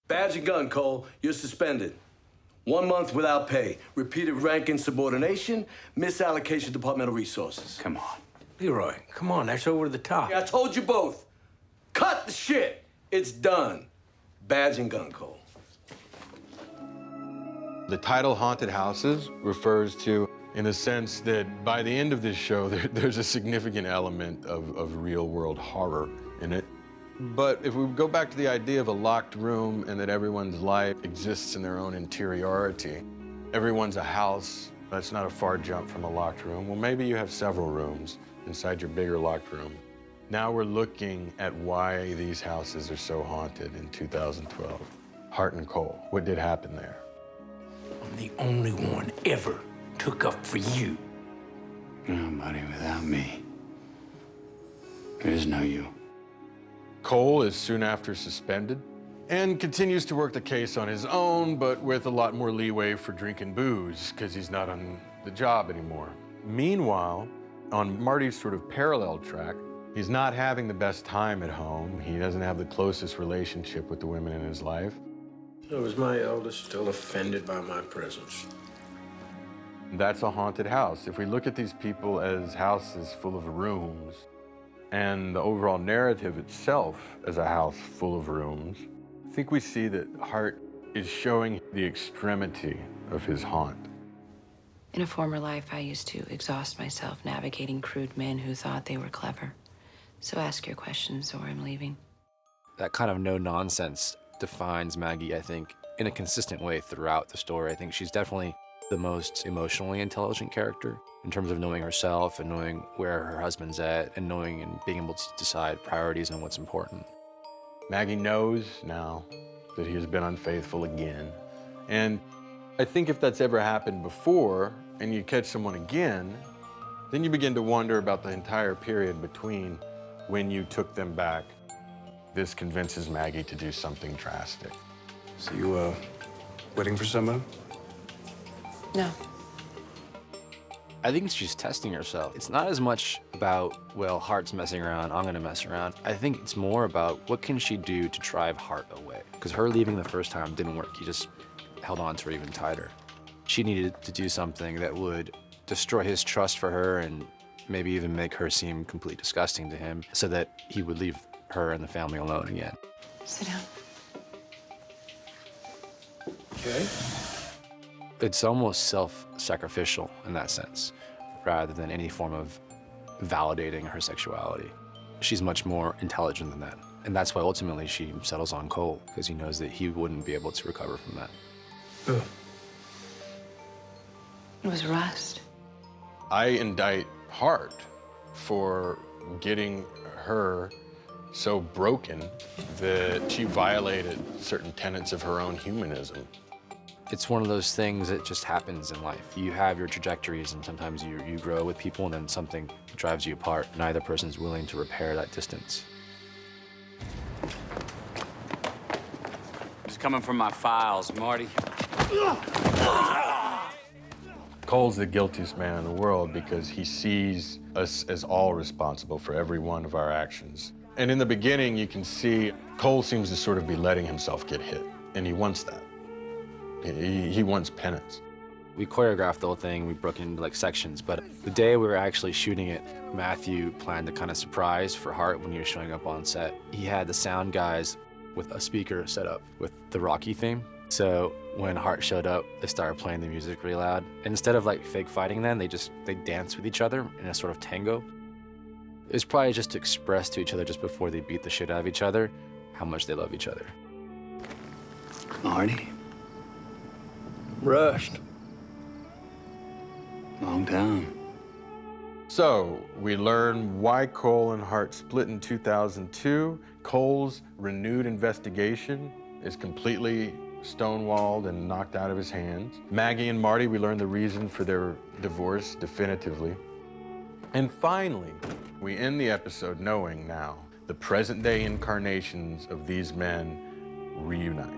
Badge and gun, Cohle. You're suspended. 1 month without pay. Repeated rank insubordination. Misallocation of departmental resources. Come on. Leroy, come on, that's over the top. I told you both. Cut the shit. It's done. Badge and gun, Cohle. The title Haunted Houses refers to, in the sense that by the end of this show, there's a significant element of real-world horror in it. But if we go back to the idea of a locked room and that everyone's life exists in their own interiority, everyone's a house, that's not a far jump from a locked room. Well, maybe you have several rooms inside your bigger locked room. Now we're looking at why these houses are so haunted in 2012. Hart and Cohle, what did happen there? I'm the only one ever took up for you. Nobody without me. There is no you. Cohle is soon after suspended and continues to work the case on his own, but with a lot more leeway for drinking booze because he's not on the job anymore. Meanwhile, on Marty's sort of parallel track, he's not having the best time at home. He doesn't have the closest relationship with the women in his life. So is my eldest still offended by my presence? That's a haunted house. If we look at these people as houses full of rooms, and the overall narrative itself as a house full of rooms, I think we see that Hart is showing the extremity of his haunt. In a former life, I used to exhaust myself navigating crude men who thought they were clever. So ask your questions or I'm leaving. That kind of no-nonsense defines Maggie, I think, in a consistent way throughout the story. I think she's definitely the most emotionally intelligent character in terms of knowing herself and knowing where her husband's at and knowing and being able to decide priorities and what's important. Maggie knows now that he has been unfaithful again. And I think if that's ever happened before and you catch someone again, then you begin to wonder about the entire period between when you took them back. This convinces Maggie to do something drastic. So you, waiting for someone? No. I think she's testing herself. It's not as much about, well, Hart's messing around, I'm gonna mess around. I think it's more about what can she do to drive Hart away? Because her leaving the first time didn't work. He just held on to her even tighter. She needed to do something that would destroy his trust for her and maybe even make her seem completely disgusting to him so that he would leave her and the family alone again. Sit down. Okay. It's almost self-sacrificial in that sense, rather than any form of validating her sexuality. She's much more intelligent than that. And that's why ultimately she settles on Cohle, because he knows that he wouldn't be able to recover from that. Ugh. It was Rust. I indict Hart for getting her so broken that she violated certain tenets of her own humanism. It's one of those things that just happens in life. You have your trajectories, and sometimes you grow with people, and then something drives you apart. Neither person's willing to repair that distance. It's coming from my files, Marty. Cole's the guiltiest man in the world because he sees us as all responsible for every one of our actions. And in the beginning, you can see Cohle seems to sort of be letting himself get hit, and he wants that. He wants penance. We choreographed the whole thing, we broke it into like sections, but the day we were actually shooting it, Matthew planned a kind of surprise for Hart when he was showing up on set. He had the sound guys with a speaker set up with the Rocky theme. So when Hart showed up, they started playing the music really loud. And instead of like fake fighting then, they danced with each other in a sort of tango. It was probably just to express to each other just before they beat the shit out of each other, how much they love each other. Marty? Rust. Long time. So we learn why Cohle and Hart split in 2002. Cole's renewed investigation is completely stonewalled and knocked out of his hands. Maggie and Marty, we learn the reason for their divorce definitively. And finally, we end the episode knowing now the present-day incarnations of these men reunite.